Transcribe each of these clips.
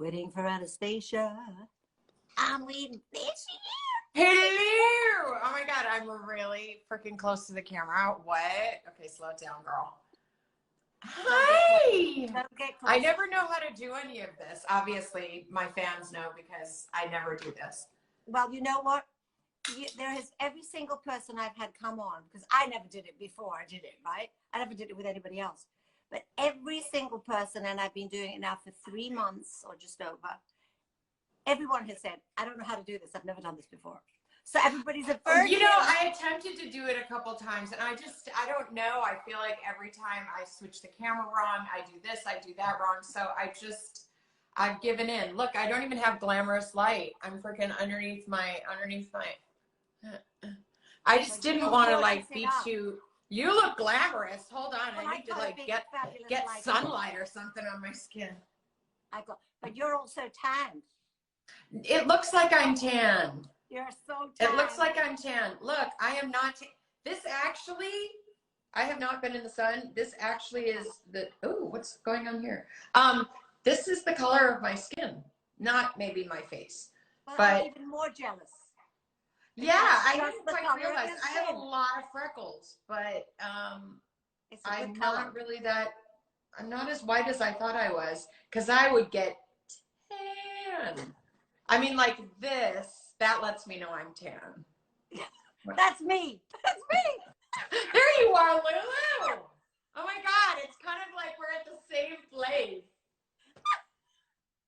Waiting for Anastacia. I'm waiting this Hello! Oh my God, I'm really freaking close to the camera. What? Okay, slow it down, girl. Hi! I never know how to do any of this. Obviously, my fans know because I never do this. Well, you know what? There is every single person I've had come on, because I never did it before I did it, right? I never did it with anybody else. But every single person, and I've been doing it now for 3 months or just over, everyone has said, I don't know how to do this. I've never done this before. So everybody's a virgin. You know, I attempted to do it a couple times, and I don't know. I feel like every time I switch the camera wrong, I do this, I do that wrong. So I've given in. Look, I don't even have glamorous light. I'm freaking underneath my, I just didn't want to like beat you. You look glamorous. Hold on. I need to like get sunlight or something on my skin. But you're also tanned. It looks like I'm tan. You're so tan. It looks like I'm tan. Look, I am not. This actually, I have not been in the sun. This actually is the, oh, what's going on here? This is the color of my skin, not maybe my face. Well, but I'm even more jealous. Yeah, I didn't quite realize. I have a lot of freckles, but I'm not really that, I'm not as white as I thought I was, because I would get tan. I mean, like this, that lets me know I'm tan. That's me. That's me. There you are, Lulu. Oh my God, it's kind of like we're at the same place.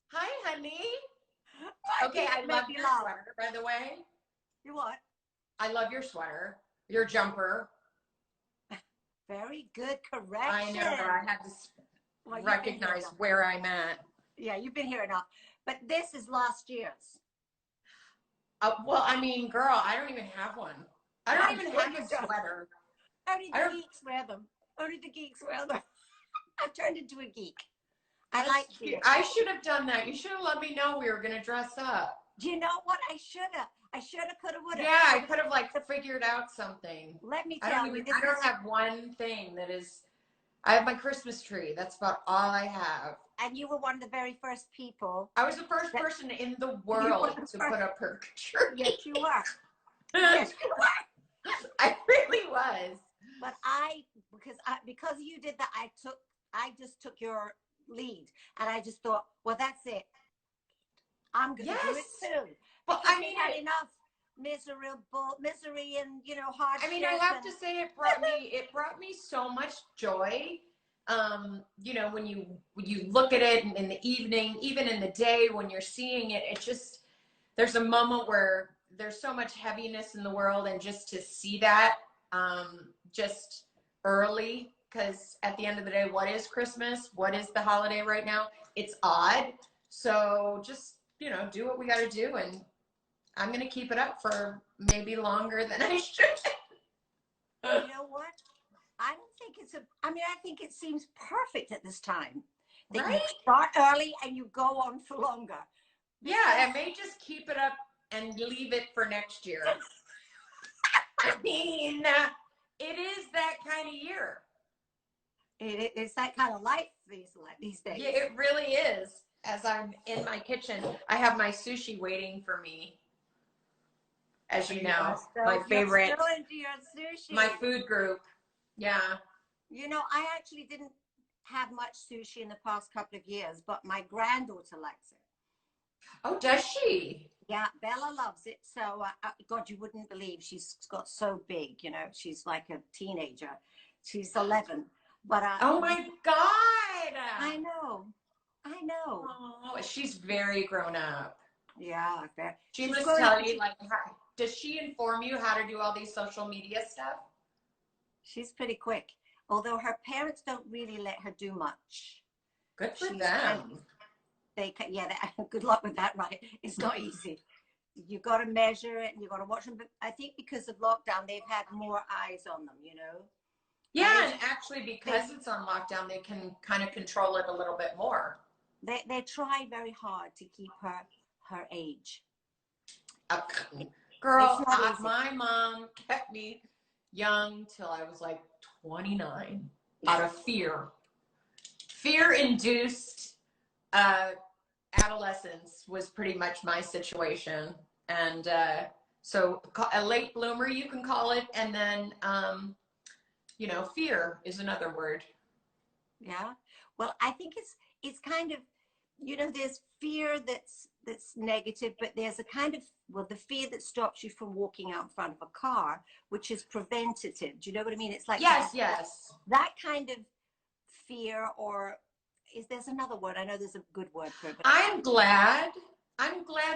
Hi, honey. Okay, I love your sweater, by the way. You what? I love your sweater, your jumper. Very good correction. I know, I had to recognize where I'm at. Yeah, you've been here enough. But this is last year's. Well, I mean, girl, I don't even have one. I don't even have a sweater. Only the geeks wear them. Only the geeks wear them. I've turned into a geek. I like you. I should have done that. You should have let me know we were going to dress up. Do you know what? I should have. I should have, could have, would have. Yeah, I could have like figured out something. Let me tell you. I don't have one thing that is, I have my Christmas tree. That's about all I have. And you were one of the very first people. I was the first person in the world to put up her tree. Yes, you were. Yes, you were. I really was. But because you did that, I just took your lead, and I just thought, well, that's it. I'm gonna do it too. Well, I mean, had enough misery and hardship. I mean, I have to say, it brought me so much joy. You know, when you look at it in the evening, even in the day when you're seeing it, it just, there's a moment where there's so much heaviness in the world, and just to see that just early, because at the end of the day, what is Christmas? What is the holiday right now? It's odd. So just, do what we got to do, and I'm going to keep it up for maybe longer than I should. You know what? I don't think I think it seems perfect at this time. That you start early and you go on for longer. Yeah, I may just keep it up and leave it for next year. I mean, it is that kind of year. It's that kind of life these days. Yeah, it really is. As I'm in my kitchen, I have my sushi waiting for me. As you know, my favorite, still into your sushi. My food group. Yeah. I actually didn't have much sushi in the past couple of years, but my granddaughter likes it. Oh, does she? Yeah, Bella loves it. So, God, you wouldn't believe she's got so big, she's like a teenager. She's 11. But oh my God. I know. Oh, she's very grown up. Yeah. She must tell you, like, does she inform you how to do all these social media stuff? She's pretty quick. Although her parents don't really let her do much. Good for them. Good luck with that, right? It's not easy. You got to measure it, and you got to watch them. But I think because of lockdown, they've had more eyes on them, Yeah, and actually because it's on lockdown, they can kind of control it a little bit more. They try very hard to keep her age. Girl, my mom kept me young till I was like 29 out of fear. Fear-induced adolescence was pretty much my situation. And so a late bloomer, you can call it. And then, you know, fear is another word. Yeah. Well, I think it's kind of, you know, there's fear that's negative, but there's a kind of, well, the fear that stops you from walking out in front of a car, which is preventative. Do you know what I mean? It's like Yes. that kind of fear, or there's another word? I know there's a good word for it. But I'm glad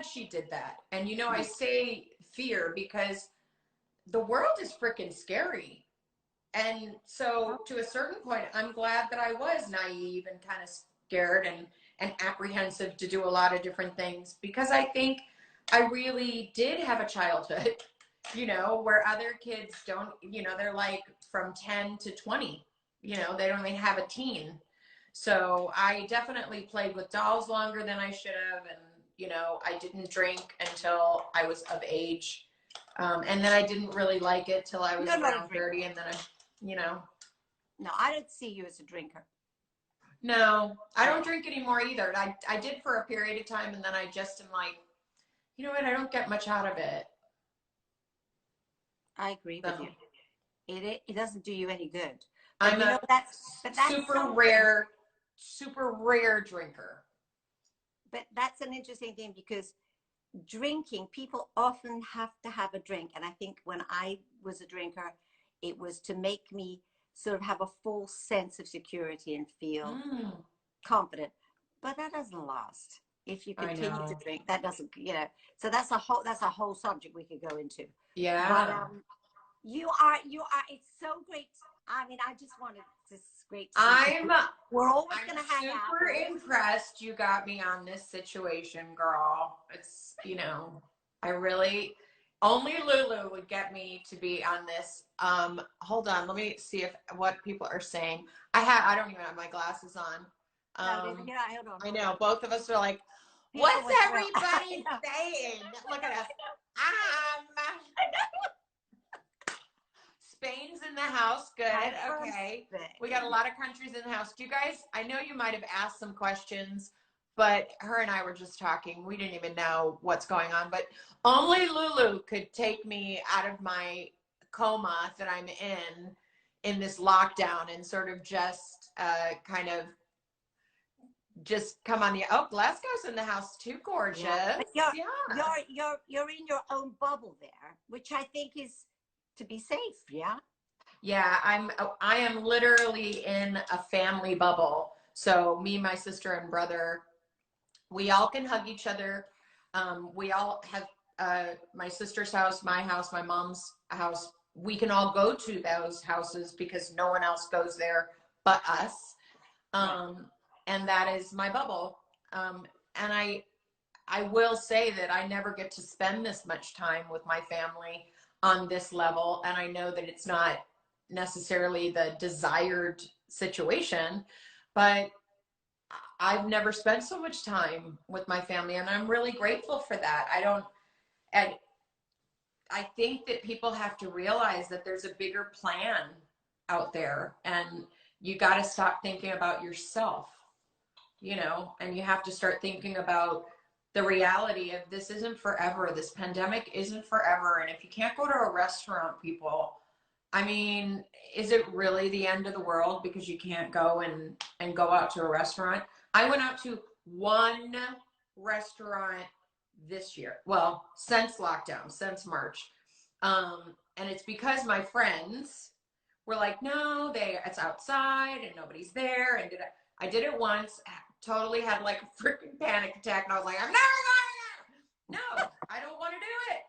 she did that. And you know, I say fear because the world is freaking scary. And so to a certain point, I'm glad that I was naive and kind of scared and apprehensive to do a lot of different things, because I think I really did have a childhood, you know, where other kids don't, you know, they're like from 10 to 20, you know, they don't even have a teen. So I definitely played with dolls longer than I should have. And, you know, I didn't drink until I was of age. And then I didn't really like it till I was around 30. And then you know. No, I don't see you as a drinker. No, I don't drink anymore either. I did for a period of time, and then I just am like, you know what, I don't get much out of it. I agree with you. It doesn't do you any good. But I'm that's super rare drinker. But that's an interesting thing, because drinking, people often have to have a drink. And I think when I was a drinker, it was to make me sort of have a full sense of security and feel confident. But that doesn't last. If you continue to drink, that doesn't, you know. So that's a whole subject we could go into. Yeah. But you are. It's so great. I mean, I just wanted to. Great. We're always going to hang out. Super impressed you got me on this situation, girl. It's, you know, I really. Only Lulu would get me to be on this. Hold on, let me see what people are saying. I don't even have my glasses on. Hold on. I know, both of us are like, what's everybody saying? Look at us. Spain's in the house. Good. Okay. We got a lot of countries in the house. Do you guys, I know you might have asked some questions, but her and I were just talking. We didn't even know what's going on, but only Lulu could take me out of my coma that I'm in this lockdown, and sort of just kind of just come on the, Glasgow's in the house too, gorgeous. Yeah. You're in your own bubble there, which I think is to be safe. Yeah. Yeah, I am literally in a family bubble. So me, my sister and brother, we all can hug each other. We all have my sister's house, my house, my mom's house. We can all go to those houses because no one else goes there but us. And that is my bubble. And I will say that I never get to spend this much time with my family on this level. And I know that it's not necessarily the desired situation, but I've never spent so much time with my family, and I'm really grateful for that. I think that people have to realize that there's a bigger plan out there, and you got to stop thinking about yourself, you know, and you have to start thinking about the reality of this isn't forever. This pandemic isn't forever. And if you can't go to a restaurant, people, I mean, is it really the end of the world because you can't go and go out to a restaurant? I went out to one restaurant this year. Well, since lockdown, since March. And it's because my friends were like, no, it's outside and nobody's there. And I did it once, totally had like a freaking panic attack. And I was like, I'm never going there. No, I don't want to do it.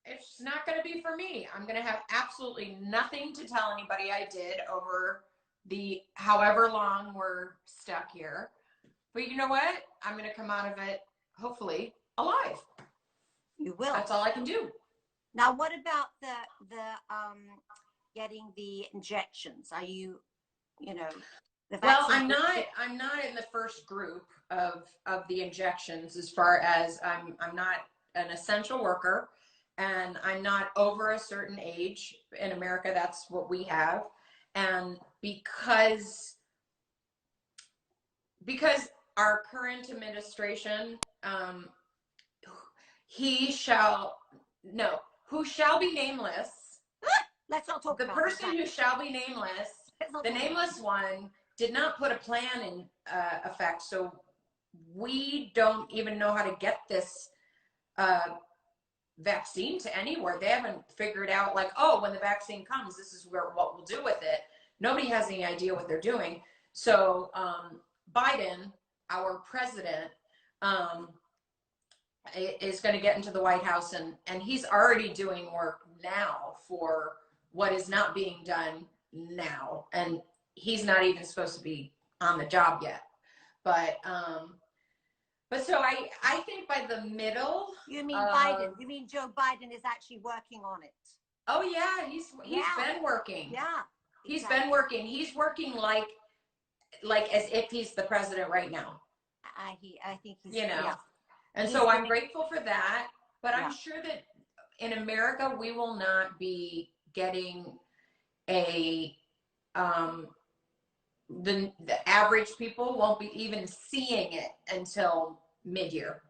It's not going to be for me. I'm going to have absolutely nothing to tell anybody I did over the however long we're stuck here. But you know what? I'm going to come out of it, hopefully, alive. You will. That's all I can do. Now, what about the getting the injections? Are you, you know, the well, I'm not in the first group of the injections, as far as I'm not an essential worker, and I'm not over a certain age. In America, that's what we have. And because our current administration, he shall, no, who shall be nameless. Let's not talk the about person that. who shall be nameless, the nameless one, did not put a plan in effect. So we don't even know how to get this vaccine to anywhere. They haven't figured out, like, oh, when the vaccine comes, this is what we'll do with it. Nobody has any idea what they're doing. So Biden, our president, is going to get into the White House, and he's already doing work now for what is not being done now. And he's not even supposed to be on the job yet. But so I think by the middle. You mean Biden? You mean Joe Biden is actually working on it? Oh yeah, he's been working. Yeah, he's been working. He's working like as if he's the president right now. I think he's, Yeah. And so I'm grateful for that. But I'm sure that in America we will not be getting a the average people won't be even seeing it until mid-year.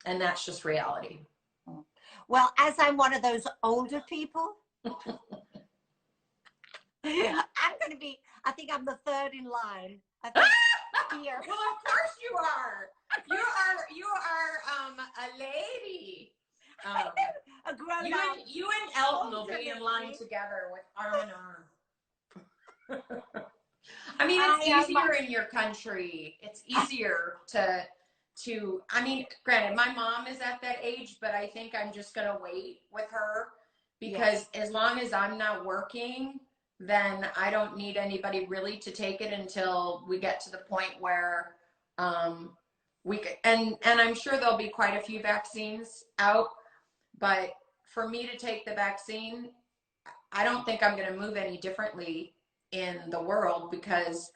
And that's just reality. Well, as I'm one of those older people, I'm going to be, I think I'm the third in line. I think here. Well, of course you are. You are a lady. A grown you and Elton will be in line together with arm in arm. I mean, it's easier in your country. It's easier to I mean, granted, my mom is at that age, but I think I'm just going to wait with her because as long as I'm not working, then I don't need anybody really to take it until we get to the point where we could, and I'm sure there'll be quite a few vaccines out, but for me to take the vaccine, I don't think I'm going to move any differently in the world because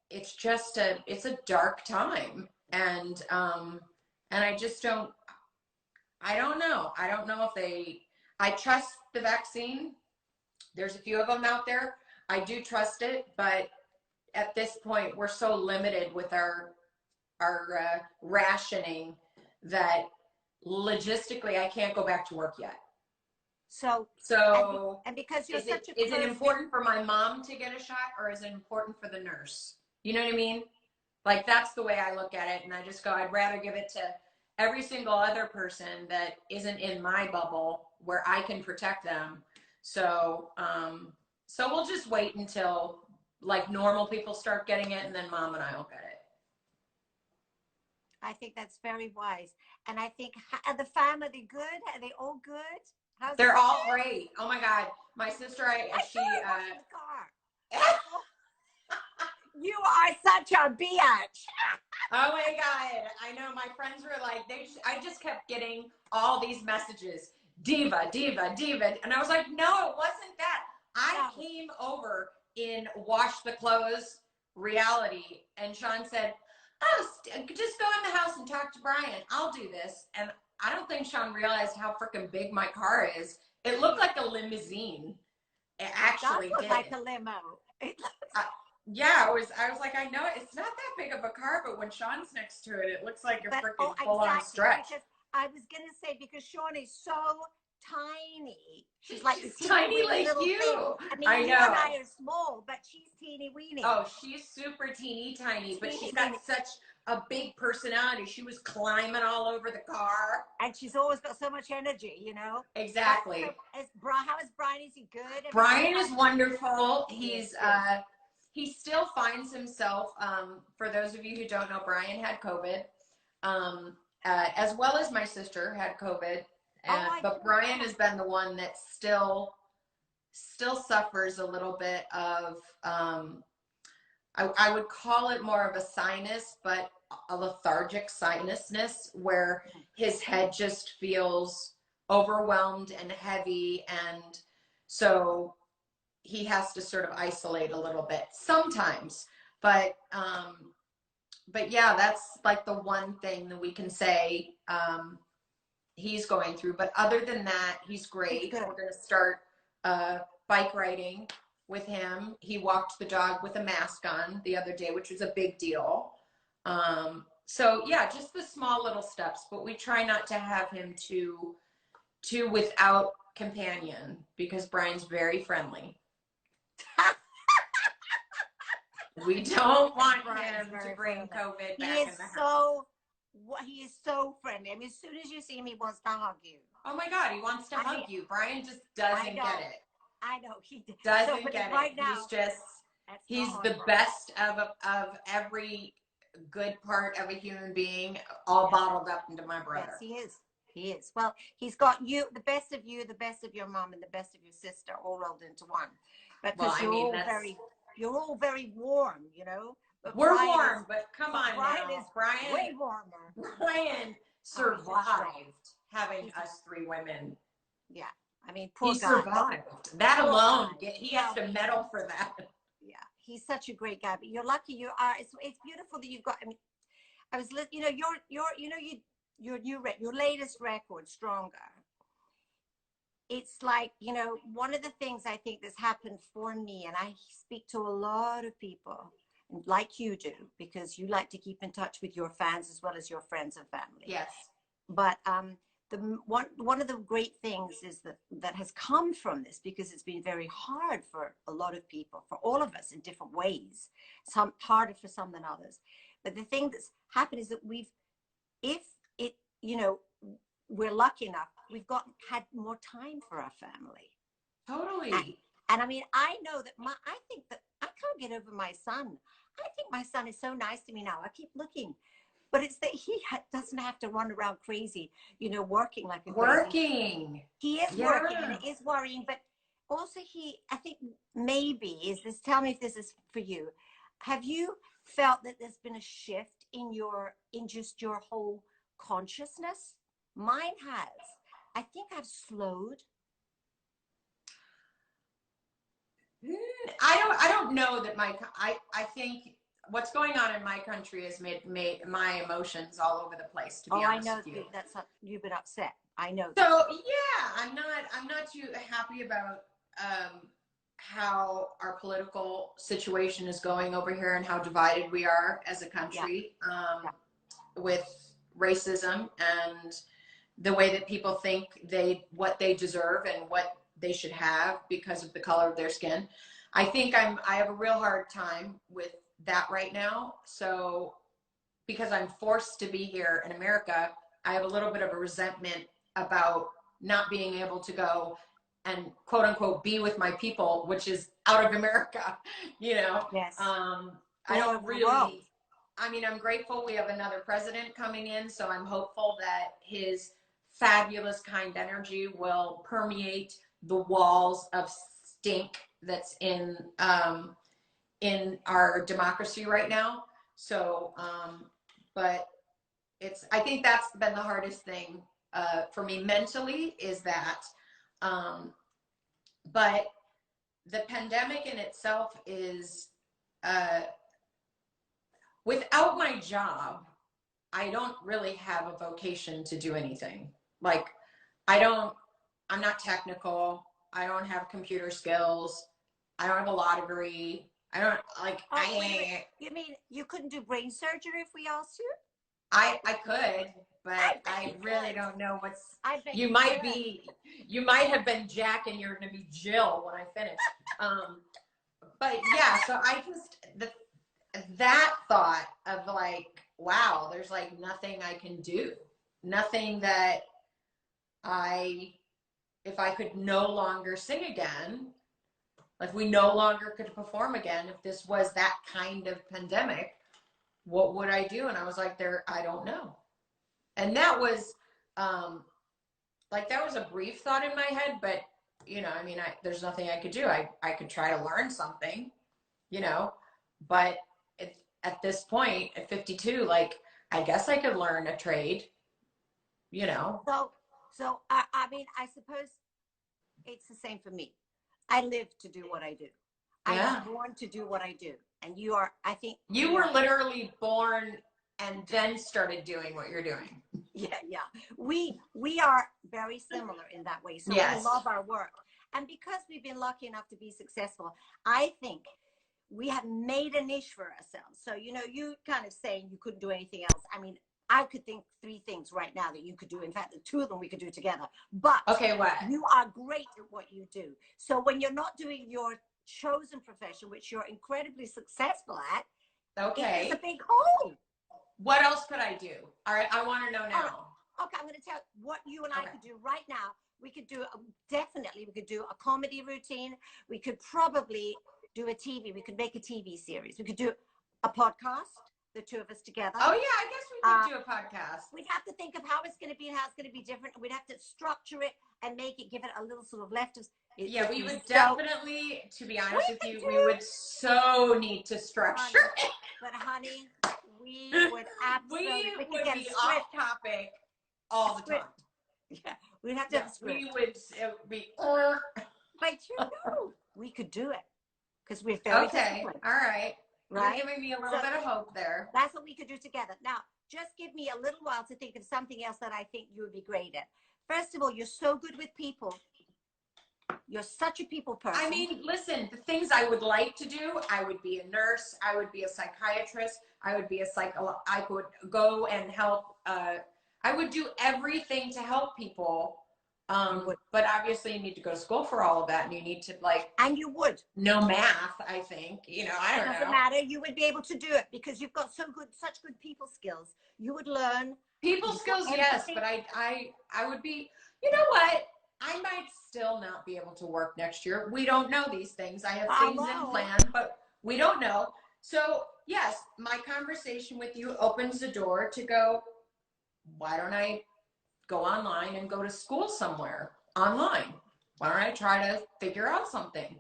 it's a dark time, and I just don't know if I trust the vaccine. There's a few of them out there. I do trust it, but at this point we're so limited with our rationing that logistically I can't go back to work yet. So and because you're is it important for my mom to get a shot, or is it important for the nurse? You know what I mean? Like, that's the way I look at it. And I just go, I'd rather give it to every single other person that isn't in my bubble where I can protect them. So, so we'll just wait until like normal people start getting it, and then mom and I will get it. I think that's very wise. And I think, are the family good? Are they all good? They're all great. Oh my God. My sister, she, you are such a bitch. Oh my God. I know, my friends were like, I just kept getting all these messages. Diva, diva, diva. And I was like, no, it wasn't that. I came over in wash the clothes reality. And Sean said, oh, just go in the house and talk to Brian. I'll do this. And I don't think Sean realized how freaking big my car is. It looked like a limousine. It actually did. Like a limo. Yeah, I was like, I know it's not that big of a car, but when Sean's next to it, it looks like a freaking full-on stretch. Because I was gonna say, because Sean is so tiny. She's like tiny like you. Thing. I mean, you and I are small, but she's teeny weeny. Oh, she's super teeny tiny, but she's got such a big personality. She was climbing all over the car. And she's always got so much energy, you know? Exactly. How is Brian? Is he good? Brian is wonderful. He's he still finds himself, for those of you who don't know, Brian had COVID, as well as my sister had COVID. But Brian has been the one that still suffers a little bit of, I would call it more of a sinus, but a lethargic sinusness, where his head just feels overwhelmed and heavy. And so he has to sort of isolate a little bit sometimes. But yeah, that's like the one thing that we can say he's going through. But other than that, he's great. We're going to start bike riding with him. He walked the dog with a mask on the other day, which was a big deal. So yeah, just the small little steps, but we try not to have him too without companion because Brian's very friendly. We don't want him to bring COVID back in the house. He is so friendly. I mean, as soon as you see him, he wants to hug you. Oh my God, he wants to hug you. Brian just doesn't get it. I know he doesn't get it. Right now, he's the best of every good part of a human being, all bottled up into my brother. Yes, he is. He is. Well, he's got you, the best of your mom, and the best of your sister all rolled into one. But because you're all very warm, you know. But we're warm, but come on Brian now. Is Brian way warmer. Brian survived having us three women. Yeah. I mean, poor guy. He survived. That alone, he has to medal for that. Yeah, he's such a great guy. But you're lucky. You are. It's beautiful that you've got. I mean, I was, you know, your latest record, Stronger. It's like, you know, one of the things I think that's happened for me, and I speak to a lot of people, like you do, because you like to keep in touch with your fans as well as your friends and family. Yes. But one of the great things is that has come from this, because it's been very hard for a lot of people, for all of us in different ways, some harder for some than others. But the thing that's happened is that we're lucky enough, we've had more time for our family. Totally. And I mean, I know that I think that I can't get over my son. I think my son is so nice to me now. I keep looking. But it's that he doesn't have to run around crazy, you know, working like a crazy. He is working, and it is worrying. But also I think maybe tell me if this is for you. Have you felt that there's been a shift in just your whole consciousness? Mine has. I think I've slowed. I don't know that I think what's going on in my country has made my emotions all over the place, to be honest with you. That's not, you've been upset. I know. So yeah, I'm not too happy about how our political situation is going over here and how divided we are as a country, with racism and the way that people think what they deserve and what they should have because of the color of their skin. I think I have a real hard time with that right now. So because I'm forced to be here in America, I have a little bit of a resentment about not being able to go and quote unquote be with my people, which is out of America, you know. Yes. I don't really, I mean, I'm grateful we have another president coming in, so I'm hopeful that his fabulous kind energy will permeate the walls of stink that's in our democracy right now. So, but I think that's been the hardest thing for me mentally, is that, but the pandemic in itself is, without my job, I don't really have a vocation to do anything. Like, I'm not technical. I don't have computer skills. I don't have a law degree. I don't you mean you couldn't do brain surgery if we asked you? I could, but I really don't know you might have been Jack and you're going to be Jill when I finish. But yeah, so that thought of like, wow, there's like nothing I can do, nothing that if I could no longer sing again, like we no longer could perform again, if this was that kind of pandemic, what would I do? And I was like, I don't know. And that was that was a brief thought in my head, but you know, I mean, there's nothing I could do. I could try to learn something, you know, but at this point at 52, like, I guess I could learn a trade, you know? So I mean, I suppose it's the same for me. I live to do what I do. I was born to do what I do. And you are, I think. You were literally born and then started doing what you're doing. Yeah. We are very similar in that way. So we love our work. And because we've been lucky enough to be successful, I think we have made a niche for ourselves. So, you know, you kind of saying you couldn't do anything else. I mean, I could think 3 things right now that you could do. In fact, the 2 of them we could do together. But okay, what? you are great at what you do. So when you're not doing your chosen profession, which you're incredibly successful at, Okay. it's a big hole. What else could I do? All right, I want to know now. Right. Okay, I'm going to tell what you and I could do right now. We could do, definitely, we could do a comedy routine. We could probably do a TV. We could make a TV series. We could do a podcast, the 2 of us together. Oh, yeah, I guess we could do a podcast. We'd have to think of how it's going to be and how it's going to be different. We'd have to structure it and make it, give it a little sort of left of. Yeah, we would definitely, to be honest with you, we would so need to structure it. But honey, we would absolutely, we would be off topic all the time. Yeah, we'd have to have a script. We would, it would be, But you know, we could do it because we're very disciplined. All right. Right? You're giving me a little bit of hope there. That's what we could do together. Now, just give me a little while to think of something else that I think you would be great at. First of all, you're so good with people. You're such a people person. I mean, listen, the things I would like to do, I would be a nurse, I would be a psychiatrist, I would be a I could go and help, I would do everything to help people. But obviously you need to go to school for all of that, and you need to and you would know math, I think, you know, I don't know. It doesn't matter. You would be able to do it because you've got such good people skills. You would learn people skills, yes, but I would be, you know what? I might still not be able to work next year. We don't know these things. I have things in plan, but we don't know. So yes, my conversation with you opens the door to go, why don't I go online and go to school somewhere online? Why don't I try to figure out something?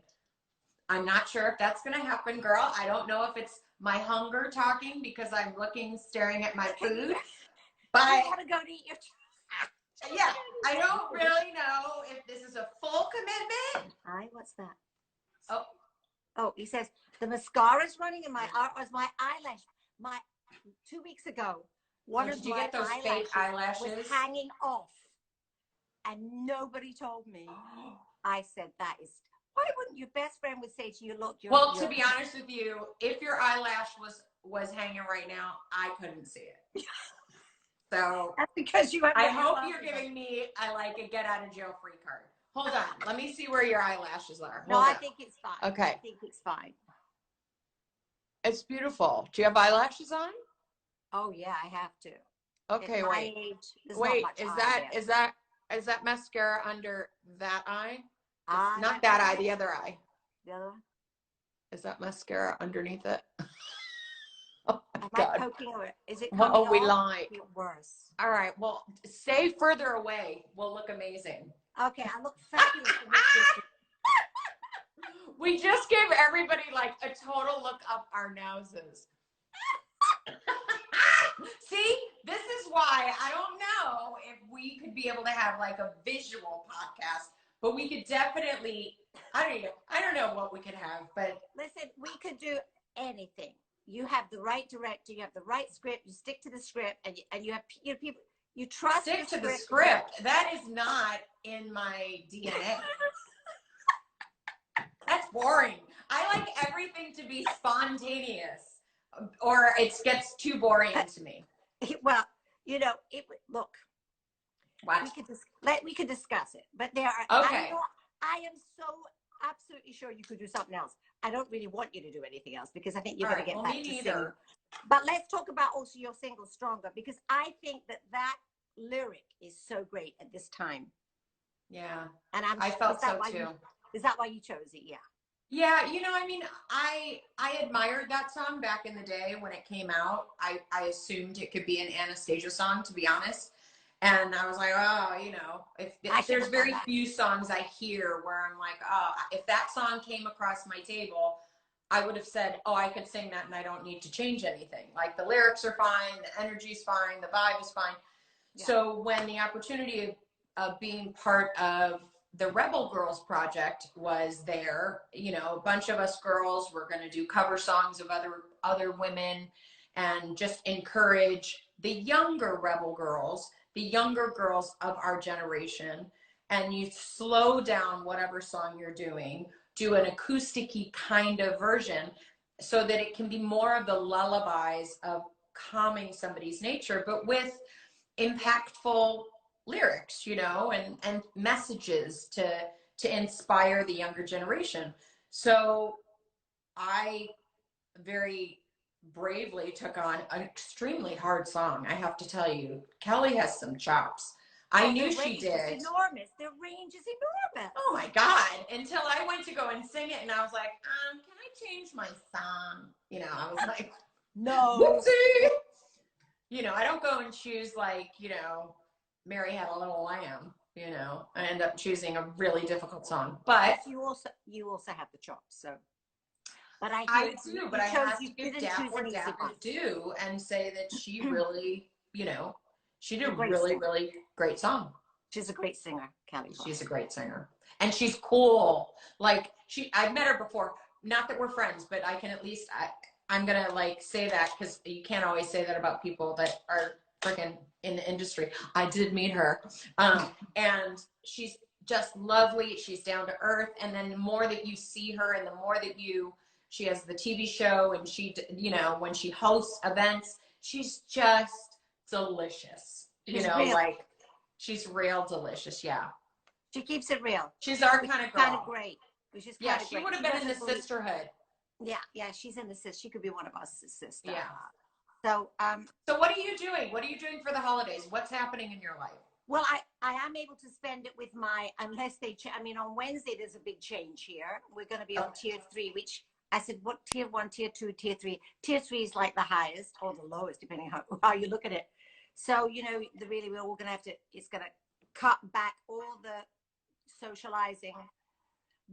I'm not sure if that's going to happen, girl. I don't know if it's my hunger talking because I'm staring at my food. But I want to go to eat your. Yeah, I don't really know if this is a full commitment. What's that? Oh, he says the mascara's running in my eyelash. 2 weeks ago, one of did you get those fake eyelashes was hanging off, and nobody told me. I said that is. Why wouldn't your best friend would say to you, look, well, to be honest with you, if your eyelash was hanging right now, I couldn't see it. So that's because you have. I hope you're giving me a get out of jail free card. Hold on, let me see where your eyelashes are. No, I think it's fine. Okay, I think it's fine. It's beautiful. Do you have eyelashes on? Oh yeah, I have to. Okay, wait. Wait, is that mascara under that eye? Not that eye, the other eye. The other one? Is that mascara underneath it? Oh my God. Poking over it? Is it coming what we off? like? Worse. All right. Well, stay further away. We'll look amazing. Okay, I look fabulous. We just gave everybody a total look up our noses. See, this is why I don't know if we could be able to have a visual podcast, but we could definitely. I don't know what we could have, but listen, we could do anything. You have the right director, you have the right script, you stick to the script, and you have people you trust. Stick to the script. That is not in my DNA. That's boring. I like everything to be spontaneous, or it gets too boring to me. Well, you know, look. What? We could discuss it, but there are. Okay. I am so absolutely sure you could do something else. I don't really want you to do anything else because I think you're going to get back to singing. But let's talk about also your single Stronger, because I think that lyric is so great at this time. Yeah. And I felt so too. Is that why you chose it? Yeah. Yeah, you know, I mean, I admired that song back in the day when it came out. I assumed it could be an Anastacia song, to be honest. And I was like, oh, you know, if there's very few songs I hear where I'm like, oh, if that song came across my table, I would have said, oh, I could sing that and I don't need to change anything. The lyrics are fine, the energy's fine, the vibe is fine. Yeah. So when the opportunity of being part of the Rebel Girls project was there, you know, a bunch of us girls were going to do cover songs of other women and just encourage the younger Rebel Girls, the younger girls of our generation, and you slow down whatever song you're doing, do an acoustic-y kind of version so that it can be more of the lullabies of calming somebody's nature, but with impactful lyrics, you know, and messages to inspire the younger generation. So I very bravely took on an extremely hard song. I have to tell you, Kelly has some chops. I knew she did. It's enormous. Their range is enormous. Oh my God. Until I went to go and sing it and I was like, can I change my song? You know, I was like, no. Whoopsie. You know, I don't go and choose like, you know, Mary Had a Little Lamb, you know. I end up choosing a really difficult song. But you also have the chops, so. But I do, but I have to give Dap what Dap is due and say that she really, you know, she did a really, really great song. She's a great singer, Kelly. She's a great singer. And she's cool. Like, I've met her before. Not that we're friends, but I can at least, I'm going to like say that because you can't always say that about people that are freaking in the industry. I did meet her. And she's just lovely. She's down to earth. And then the more that you see her and the more that she has the TV show and she, you know, when she hosts events, she's just delicious. You know, like she's real delicious. Yeah. She keeps it real. She's our kind of girl. Kind of great. Yeah, she would have been in the sisterhood. Yeah, she's in the sister. She could be one of us sisters. Yeah. So what are you doing? What are you doing for the holidays? What's happening in your life? Well, I am able to spend it with unless they on Wednesday there's a big change here. We're going to be on tier 3, which I said, what tier 1, tier 2, tier 3? Tier 3 is like the highest or the lowest, depending on how you look at it. So, you know, we're all going to have to, it's going to cut back all the socializing,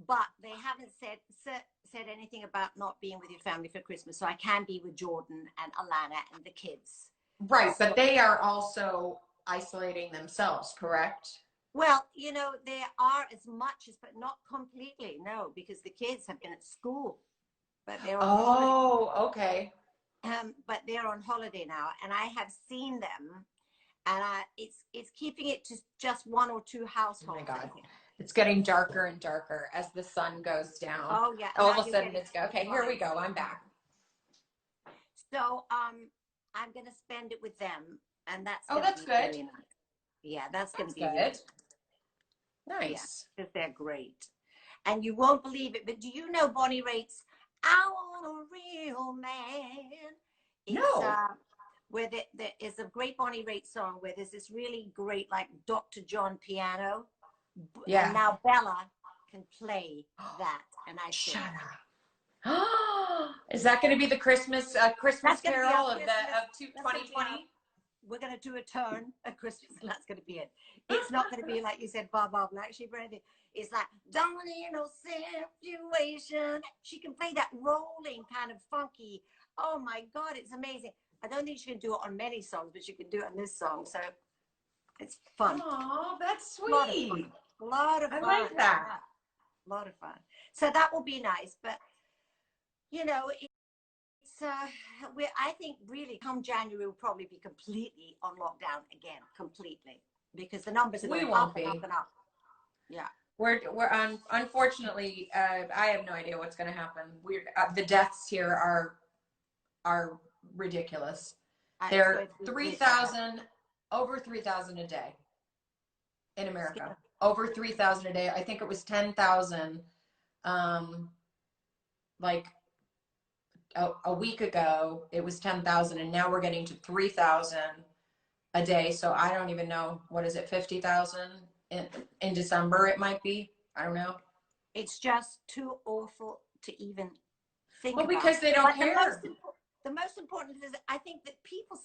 but they haven't said anything about not being with your family for Christmas. So I can be with Jordan and Alana and the kids. Right, but they are also isolating themselves, correct? Well, you know, they are as much as, but not completely, no, because the kids have been at school. But they're on holiday. Okay. But they're on holiday now, and I have seen them, and it's keeping it to just 1 or 2 households. Oh my God, it's getting darker and darker as the sun goes down. Oh yeah. All of a sudden, it's okay. Here we go. I'm back. So I'm gonna spend it with them, and that's that's good. Really nice. Yeah, that's gonna be good. Really nice. Because they're great, and you won't believe it. But do you know Bonnie Raitt's "I Want a Real Man"? No. Where there is a great Bonnie Raitt song where there's this really great like Dr. John piano. Yeah. And now Bella can play that, and I shut up. Is that going to be the Christmas Carol of 2020? We're going to do a turn at Christmas, and that's going to be it. It's not going to be like you said, Baba Black Sheep or anything. It's like, don't need no situation. She can play that rolling kind of funky. Oh my God, it's amazing. I don't think she can do it on many songs, but she can do it on this song. So it's fun. Oh, that's sweet. A lot of fun. I like that. A lot of fun. So that will be nice. But, you know, it's, I think really come January we'll probably be completely on lockdown again, completely. Because the numbers are going up and up and up. Yeah. We're unfortunately, I have no idea what's going to happen. The deaths here are ridiculous. They're 3,000, over 3,000 a day in America. Over 3,000 a day. I think it was 10,000 like a week ago. It was 10,000, and now we're getting to 3,000 a day. So I don't even know, what is it, 50,000 in December it might be. I don't know. It's just too awful to even think about. Well, because they don't care. The most important is I think that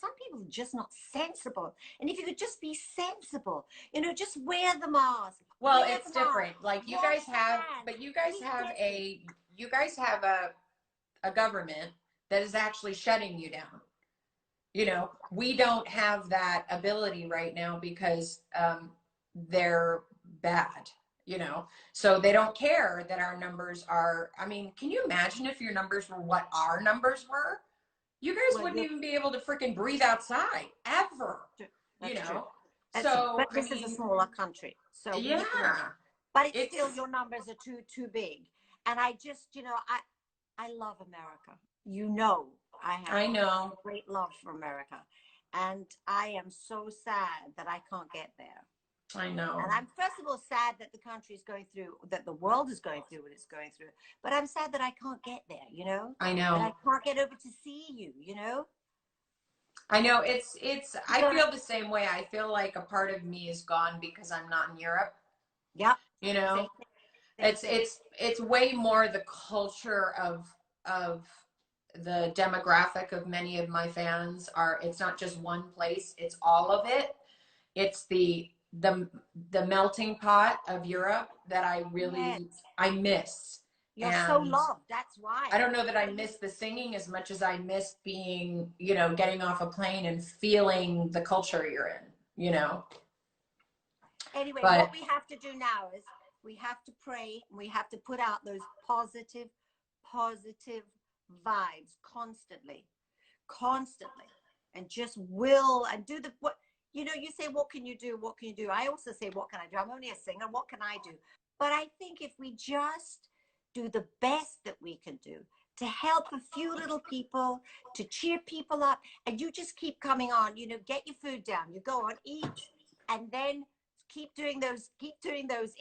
some people are just not sensible. And if you could just be sensible, you know, just wear the mask. Well, it's different. Like you guys have, but you guys have a government that is actually shutting you down. You know, we don't have that ability right now because they're bad, you know, so they don't care that our numbers are, I mean, can you imagine if your numbers were what our numbers were? You guys wouldn't even be able to freaking breathe outside ever, you know? So, but I this is a mean, smaller country, so we yeah, need to remember. But it's still, it's, your numbers are too big. And I just, I love America. I have I know, great love for America, and I am so sad that I can't get there. I And know, I'm first of all sad that the country is going through, that the world is going through what it's going through. But I'm sad that I can't get there, I that I know. can't get over to see you. I know I But feel the same way. I feel like a part of me is gone because I'm not in Europe, yeah, you same know? thing, same It's thing. it's way more the culture of the demographic of many of my fans are, it's not just one place, it's all of it. It's the the melting pot of Europe that Yes, I miss. you're so And loved. That's why. I don't know that I miss the singing as much as I miss being, getting off a plane and feeling the culture you're in. Anyway, what But we have to do now is we have to pray. And we have to put out those positive vibes constantly, and just will and do the what. You say, what can you do? What can you do? I also say, what can I do? I'm only a singer. What can I do? But I think if we just do the best that we can do to help a few little people, to cheer people up, and you just keep coming on, get your food down, you go on, eat, and then keep doing those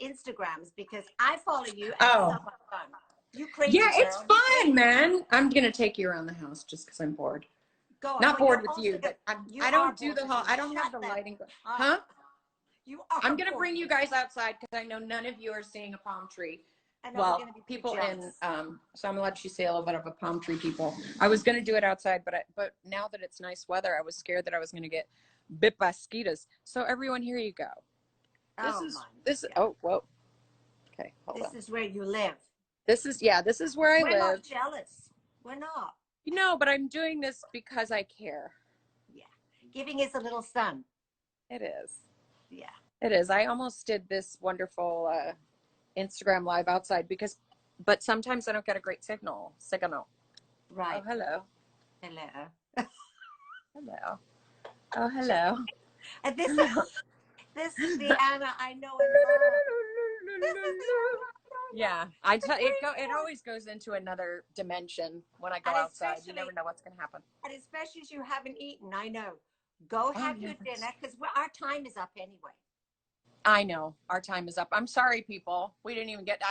Instagrams, because I follow you and it's so oh, much fun. You yeah, crazy it's girl, you fun, crazy. man. I'm gonna take you around the house just because I'm bored. Go on. Not Well, you're bored with also you, good. but You I are don't do bored the with whole. me. I don't Shut have the them lighting. up. Huh? You are I'm gonna bored bring you with me. guys outside because I know none of you are seeing a palm tree. I know we're Well, going to be too people in jealous. so I'm gonna let you say a little bit of a palm tree people. I was gonna do it outside, but now that it's nice weather, I was scared that I was gonna get bit by mosquitoes. So everyone, here you go. Oh my This. God. Oh, whoa. Okay, hold This on. is where you live. This is where I We're live. not jealous. We're not. But I'm doing this because I care. Yeah. Giving us a little sun. It is. Yeah. It is. I almost did this wonderful Instagram live outside but sometimes I don't get a great signal. Oh, Right. hello. Hello. Hello. Oh, hello. And this Hello. is the Anna I know and love. This is the Anna I know and Yeah, love. I The tell it crazy one. always goes into another dimension when I go And outside. You never know what's going to happen. especially as you haven't eaten, I know. Go Oh, have yeah, your dinner, because our time is up anyway. I know our time is up. I'm sorry, people. I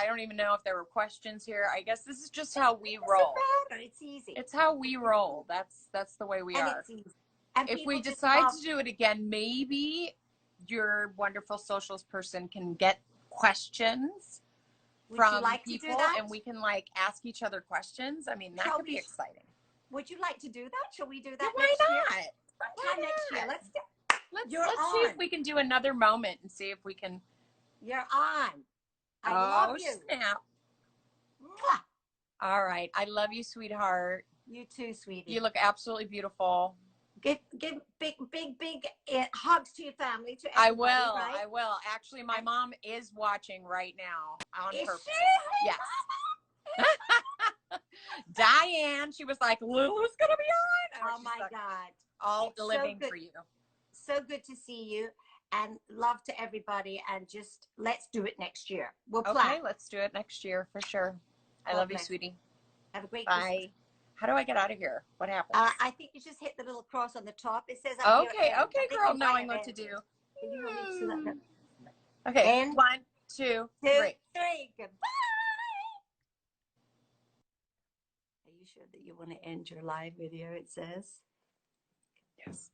don't even know if there were questions here. I guess this is just how we roll. It's easy. It's how we roll. That's the way we And are. it's easy. And If we people just decide love. to do it again, maybe your wonderful socials person can get questions Would you from like to do people that? and we can ask each other questions. I mean, that could be exciting. Would you like to do that? Shall we do Yeah, that why next year? not? Sometime next year. Let's See if we can do another moment and see if we can. You're on. I love you. Snap. Mwah. All right. I love you, sweetheart. You too, sweetie. You look absolutely beautiful. Give big hugs to your family, to everybody. I will. Actually, my mom is watching right now on purpose. She? Yes. Diane, she was like, Lulu's gonna be on. Oh my God. All It's living so for you. So good to see you, and love to everybody, and just let's do it next year. We'll plan. Okay, let's do it next year for sure. I love you, sweetie. Have a great Bye. Christmas. How do I get out of here? What happens? I think you just hit the little cross on the top. It says up here. Okay, girl, knowing what to do. Can you want me to do that? Okay, And 1, 2, 3. 3. Goodbye. Are you sure that you want to end your live video? It says. Yes.